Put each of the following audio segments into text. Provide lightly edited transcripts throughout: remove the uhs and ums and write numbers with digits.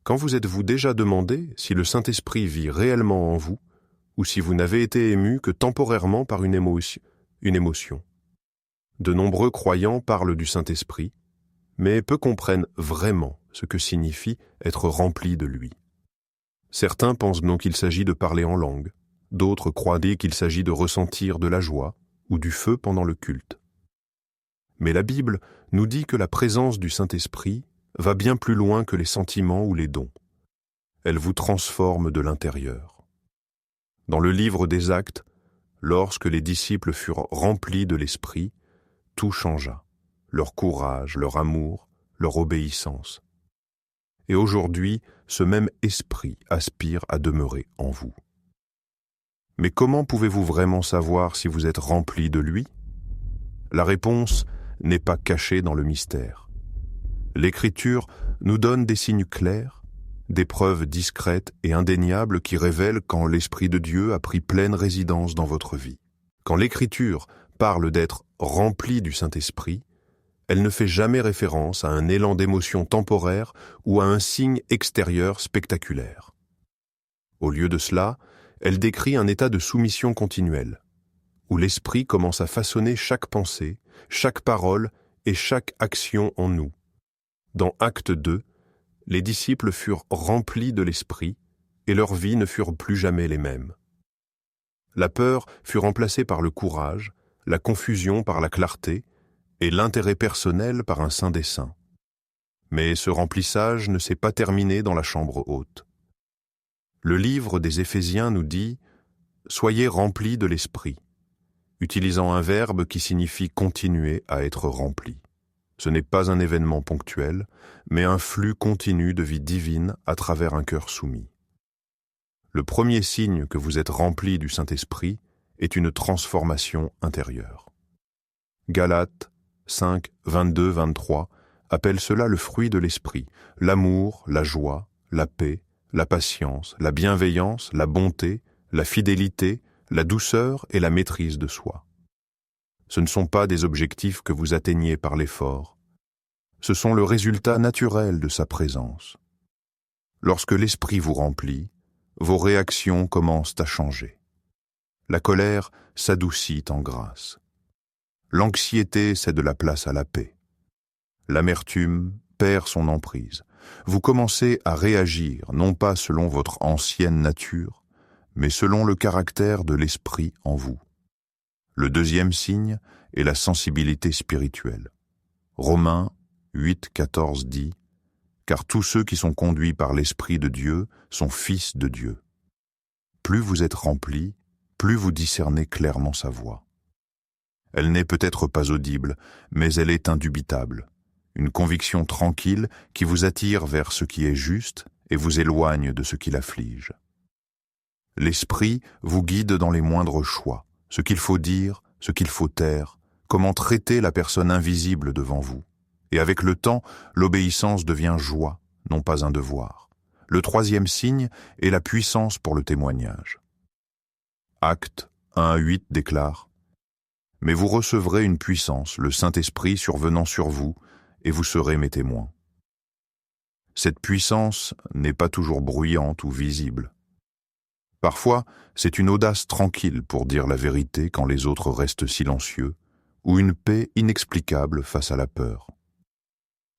Quand vous êtes-vous déjà demandé si le Saint-Esprit vit réellement en vous, ou si vous n'avez été ému que temporairement par une émotion? De nombreux croyants parlent du Saint-Esprit, mais peu comprennent vraiment ce que signifie être rempli de lui. Certains pensent donc qu'il s'agit de parler en langue, d'autres croient qu'il s'agit de ressentir de la joie ou du feu pendant le culte. Mais la Bible nous dit que la présence du Saint-Esprit va bien plus loin que les sentiments ou les dons. Elle vous transforme de l'intérieur. Dans le livre des Actes, lorsque les disciples furent remplis de l'Esprit, tout changea, leur courage, leur amour, leur obéissance. Et aujourd'hui, ce même Esprit aspire à demeurer en vous. Mais comment pouvez-vous vraiment savoir si vous êtes rempli de lui? La réponse n'est pas cachée dans le mystère. L'Écriture nous donne des signes clairs, des preuves discrètes et indéniables qui révèlent quand l'Esprit de Dieu a pris pleine résidence dans votre vie. Quand l'Écriture parle d'être rempli du Saint-Esprit, elle ne fait jamais référence à un élan d'émotion temporaire ou à un signe extérieur spectaculaire. Au lieu de cela, elle décrit un état de soumission continuelle, où l'Esprit commence à façonner chaque pensée, chaque parole et chaque action en nous. Dans Acte 2, les disciples furent remplis de l'Esprit et leurs vies ne furent plus jamais les mêmes. La peur fut remplacée par le courage, la confusion par la clarté et l'intérêt personnel par un saint dessein. Mais ce remplissage ne s'est pas terminé dans la chambre haute. Le livre des Éphésiens nous dit « Soyez remplis de l'Esprit », utilisant un verbe qui signifie continuer à être rempli. Ce n'est pas un événement ponctuel, mais un flux continu de vie divine à travers un cœur soumis. Le premier signe que vous êtes rempli du Saint-Esprit est une transformation intérieure. Galates 5, 22-23 appelle cela le fruit de l'Esprit, l'amour, la joie, la paix, la patience, la bienveillance, la bonté, la fidélité, la douceur et la maîtrise de soi. Ce ne sont pas des objectifs que vous atteignez par l'effort. Ce sont le résultat naturel de sa présence. Lorsque l'Esprit vous remplit, vos réactions commencent à changer. La colère s'adoucit en grâce. L'anxiété cède la place à la paix. L'amertume perd son emprise. Vous commencez à réagir non pas selon votre ancienne nature, mais selon le caractère de l'Esprit en vous. Le deuxième signe est la sensibilité spirituelle. Romains 8, 14 dit « Car tous ceux qui sont conduits par l'Esprit de Dieu sont fils de Dieu. » Plus vous êtes remplis, plus vous discernez clairement sa voix. Elle n'est peut-être pas audible, mais elle est indubitable. Une conviction tranquille qui vous attire vers ce qui est juste et vous éloigne de ce qui l'afflige. L'Esprit vous guide dans les moindres choix, ce qu'il faut dire, ce qu'il faut taire, comment traiter la personne invisible devant vous. Et avec le temps, l'obéissance devient joie, non pas un devoir. Le troisième signe est la puissance pour le témoignage. Actes 1-8 déclare « Mais vous recevrez une puissance, le Saint-Esprit survenant sur vous, et vous serez mes témoins. » Cette puissance n'est pas toujours bruyante ou visible. Parfois, c'est une audace tranquille pour dire la vérité quand les autres restent silencieux, ou une paix inexplicable face à la peur.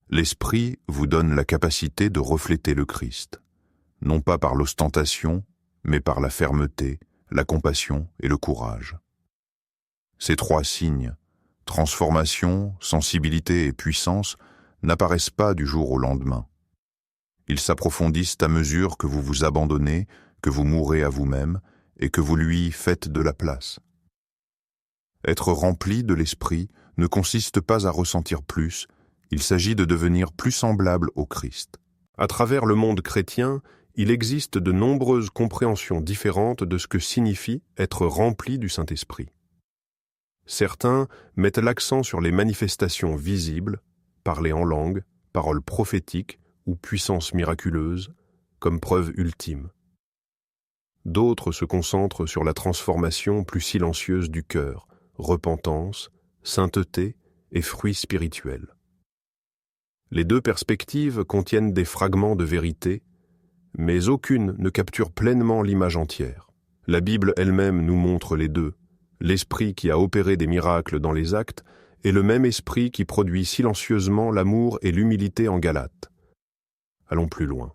L'Esprit vous donne la capacité de refléter le Christ, non pas par l'ostentation, mais par la fermeté, la compassion et le courage. Ces trois signes, transformation, sensibilité et puissance, n'apparaissent pas du jour au lendemain. Ils s'approfondissent à mesure que vous vous abandonnez, que vous mourrez à vous-même et que vous lui faites de la place. Être rempli de l'Esprit ne consiste pas à ressentir plus, il s'agit de devenir plus semblable au Christ. À travers le monde chrétien, il existe de nombreuses compréhensions différentes de ce que signifie être rempli du Saint-Esprit. Certains mettent l'accent sur les manifestations visibles, parler en langue, paroles prophétiques ou puissance miraculeuse, comme preuve ultime. D'autres se concentrent sur la transformation plus silencieuse du cœur, repentance, sainteté et fruits spirituels. Les deux perspectives contiennent des fragments de vérité, mais aucune ne capture pleinement l'image entière. La Bible elle-même nous montre les deux. L'Esprit qui a opéré des miracles dans les actes est le même Esprit qui produit silencieusement l'amour et l'humilité en Galates. Allons plus loin.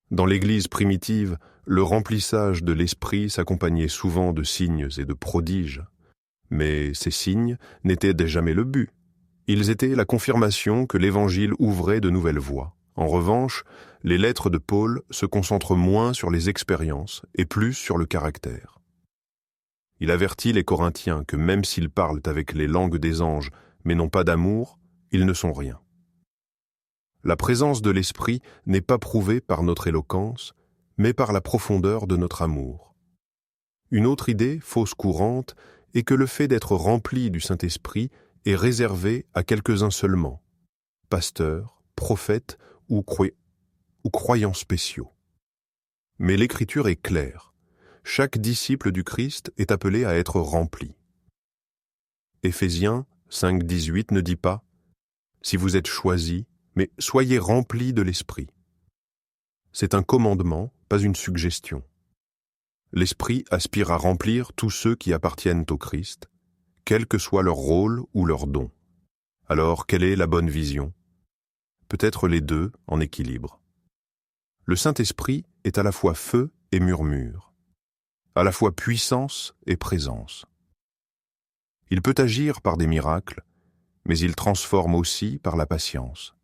Dans l'Église primitive, le remplissage de l'Esprit s'accompagnait souvent de signes et de prodiges. Mais ces signes n'étaient jamais le but. Ils étaient la confirmation que l'Évangile ouvrait de nouvelles voies. En revanche, les lettres de Paul se concentrent moins sur les expériences et plus sur le caractère. Il avertit les Corinthiens que même s'ils parlent avec les langues des anges mais n'ont pas d'amour, ils ne sont rien. La présence de l'Esprit n'est pas prouvée par notre éloquence, mais par la profondeur de notre amour. Une autre idée, fausse courante, est que le fait d'être rempli du Saint-Esprit est réservé à quelques-uns seulement, pasteurs, prophètes ou croyants spéciaux. Mais l'Écriture est claire. Chaque disciple du Christ est appelé à être rempli. Éphésiens 5,18 ne dit pas « Si vous êtes choisis, mais soyez remplis de l'Esprit ». C'est un commandement, pas une suggestion. L'Esprit aspire à remplir tous ceux qui appartiennent au Christ, quel que soit leur rôle ou leur don. Alors, quelle est la bonne vision ? Peut-être les deux en équilibre. Le Saint-Esprit est à la fois feu et murmure, à la fois puissance et présence. Il peut agir par des miracles, mais il transforme aussi par la patience.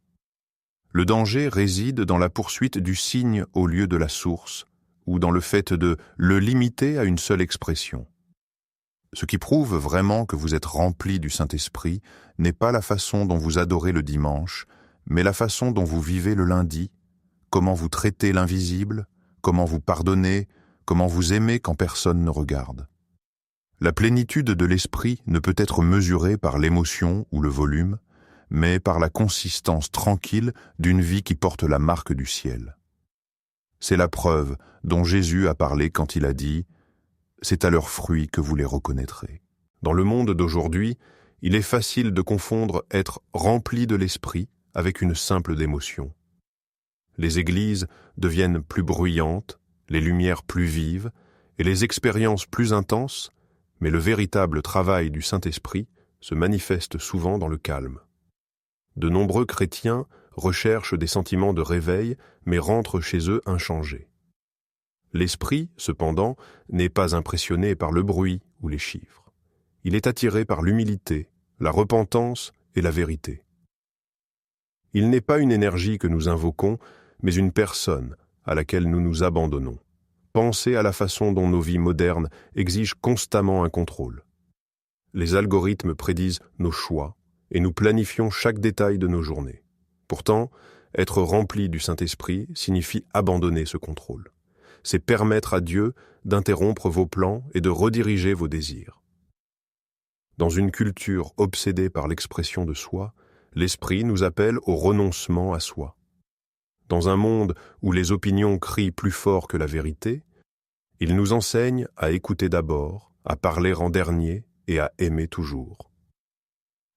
Le danger réside dans la poursuite du signe au lieu de la source, ou dans le fait de le limiter à une seule expression. Ce qui prouve vraiment que vous êtes rempli du Saint-Esprit n'est pas la façon dont vous adorez le dimanche, mais la façon dont vous vivez le lundi, comment vous traitez l'invisible, comment vous pardonnez, comment vous aimez quand personne ne regarde. La plénitude de l'Esprit ne peut être mesurée par l'émotion ou le volume, mais par la consistance tranquille d'une vie qui porte la marque du ciel. C'est la preuve dont Jésus a parlé quand il a dit « C'est à leurs fruits que vous les reconnaîtrez ». Dans le monde d'aujourd'hui, il est facile de confondre être rempli de l'Esprit avec une simple émotion. Les églises deviennent plus bruyantes, les lumières plus vives et les expériences plus intenses, mais le véritable travail du Saint-Esprit se manifeste souvent dans le calme. De nombreux chrétiens recherchent des sentiments de réveil, mais rentrent chez eux inchangés. L'esprit, cependant, n'est pas impressionné par le bruit ou les chiffres. Il est attiré par l'humilité, la repentance et la vérité. Il n'est pas une énergie que nous invoquons, mais une personne à laquelle nous nous abandonnons. Pensez à la façon dont nos vies modernes exigent constamment un contrôle. Les algorithmes prédisent nos choix et nous planifions chaque détail de nos journées. Pourtant, être rempli du Saint-Esprit signifie abandonner ce contrôle. C'est permettre à Dieu d'interrompre vos plans et de rediriger vos désirs. Dans une culture obsédée par l'expression de soi, l'Esprit nous appelle au renoncement à soi. Dans un monde où les opinions crient plus fort que la vérité, il nous enseigne à écouter d'abord, à parler en dernier et à aimer toujours.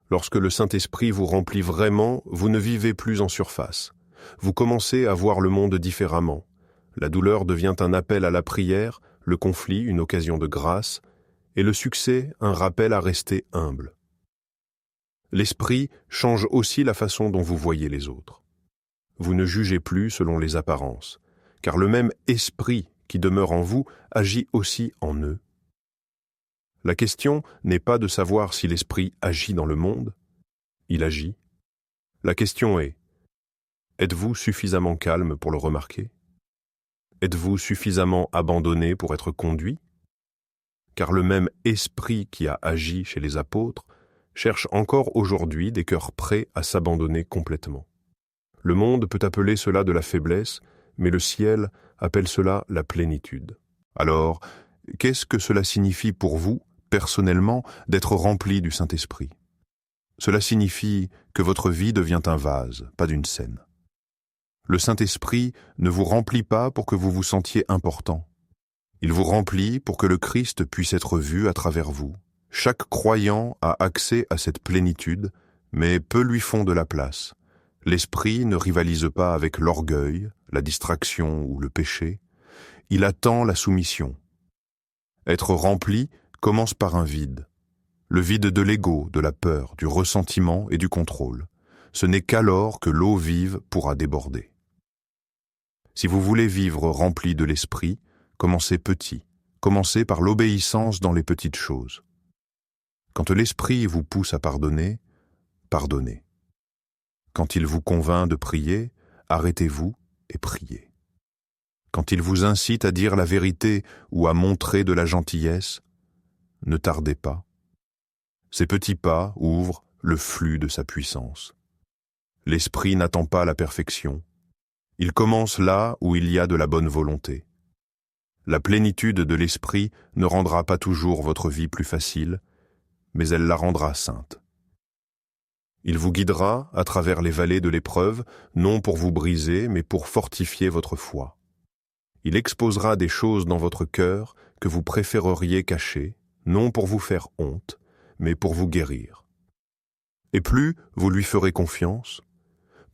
Lorsque le Saint-Esprit vous remplit vraiment, vous ne vivez plus en surface. Vous commencez à voir le monde différemment. La douleur devient un appel à la prière, le conflit une occasion de grâce, et le succès un rappel à rester humble. L'Esprit change aussi la façon dont vous voyez les autres. Vous ne jugez plus selon les apparences, car le même Esprit qui demeure en vous agit aussi en eux. La question n'est pas de savoir si l'Esprit agit dans le monde, il agit. La question est, êtes-vous suffisamment calme pour le remarquer ? Êtes-vous suffisamment abandonné pour être conduit ? Car le même Esprit qui a agi chez les apôtres cherche encore aujourd'hui des cœurs prêts à s'abandonner complètement. Le monde peut appeler cela de la faiblesse, mais le ciel appelle cela la plénitude. Alors, qu'est-ce que cela signifie pour vous, personnellement, d'être rempli du Saint-Esprit ? Cela signifie que votre vie devient un vase, pas d'une scène. Le Saint-Esprit ne vous remplit pas pour que vous vous sentiez important. Il vous remplit pour que le Christ puisse être vu à travers vous. Chaque croyant a accès à cette plénitude, mais peu lui font de la place. L'esprit ne rivalise pas avec l'orgueil, la distraction ou le péché. Il attend la soumission. Être rempli commence par un vide. Le vide de l'ego, de la peur, du ressentiment et du contrôle. Ce n'est qu'alors que l'eau vive pourra déborder. Si vous voulez vivre rempli de l'esprit, commencez petit. Commencez par l'obéissance dans les petites choses. Quand l'esprit vous pousse à pardonner, pardonnez. Quand il vous convainc de prier, arrêtez-vous et priez. Quand il vous incite à dire la vérité ou à montrer de la gentillesse, ne tardez pas. Ces petits pas ouvrent le flux de sa puissance. L'esprit n'attend pas la perfection. Il commence là où il y a de la bonne volonté. La plénitude de l'esprit ne rendra pas toujours votre vie plus facile, mais elle la rendra sainte. Il vous guidera à travers les vallées de l'épreuve, non pour vous briser, mais pour fortifier votre foi. Il exposera des choses dans votre cœur que vous préféreriez cacher, non pour vous faire honte, mais pour vous guérir. Et plus vous lui ferez confiance,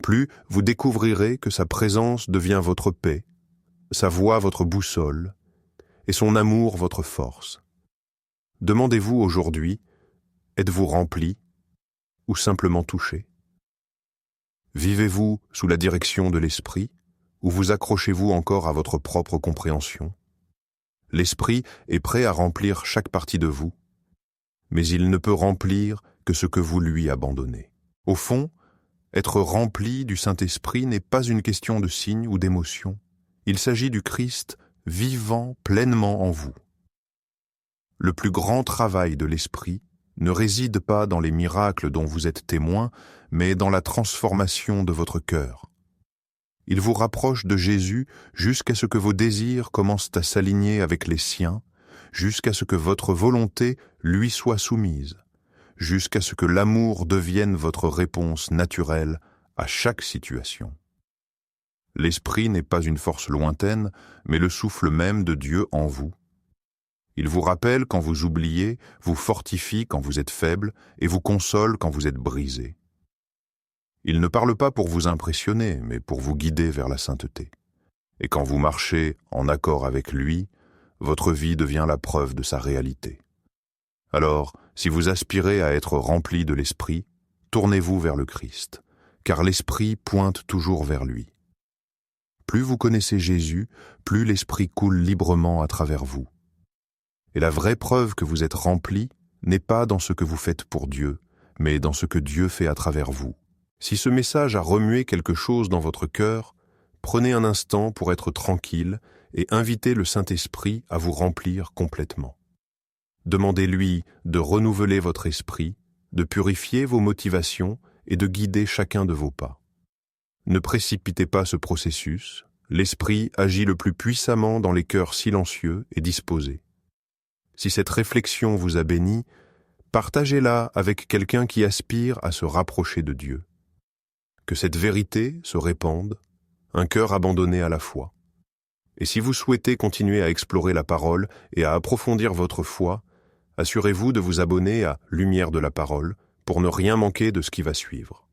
plus vous découvrirez que sa présence devient votre paix, sa voix votre boussole, et son amour votre force. Demandez-vous aujourd'hui, êtes-vous rempli ou simplement touché? Vivez-vous sous la direction de l'esprit ou vous accrochez-vous encore à votre propre compréhension? L'esprit est prêt à remplir chaque partie de vous, mais il ne peut remplir que ce que vous lui abandonnez. Au fond, être rempli du Saint-Esprit n'est pas une question de signe ou d'émotion. Il s'agit du Christ vivant pleinement en vous. Le plus grand travail de l'Esprit ne réside pas dans les miracles dont vous êtes témoin, mais dans la transformation de votre cœur. Il vous rapproche de Jésus jusqu'à ce que vos désirs commencent à s'aligner avec les siens, jusqu'à ce que votre volonté lui soit soumise, jusqu'à ce que l'amour devienne votre réponse naturelle à chaque situation. L'Esprit n'est pas une force lointaine, mais le souffle même de Dieu en vous. Il vous rappelle quand vous oubliez, vous fortifie quand vous êtes faible et vous console quand vous êtes brisé. Il ne parle pas pour vous impressionner, mais pour vous guider vers la sainteté. Et quand vous marchez en accord avec lui, votre vie devient la preuve de sa réalité. Alors, si vous aspirez à être rempli de l'Esprit, tournez-vous vers le Christ, car l'Esprit pointe toujours vers lui. Plus vous connaissez Jésus, plus l'Esprit coule librement à travers vous. Et la vraie preuve que vous êtes rempli n'est pas dans ce que vous faites pour Dieu, mais dans ce que Dieu fait à travers vous. Si ce message a remué quelque chose dans votre cœur, prenez un instant pour être tranquille et invitez le Saint-Esprit à vous remplir complètement. Demandez-lui de renouveler votre esprit, de purifier vos motivations et de guider chacun de vos pas. Ne précipitez pas ce processus, l'Esprit agit le plus puissamment dans les cœurs silencieux et disposés. Si cette réflexion vous a béni, partagez-la avec quelqu'un qui aspire à se rapprocher de Dieu. Que cette vérité se répande, un cœur abandonné à la foi. Et si vous souhaitez continuer à explorer la parole et à approfondir votre foi, assurez-vous de vous abonner à Lumière de la Parole pour ne rien manquer de ce qui va suivre.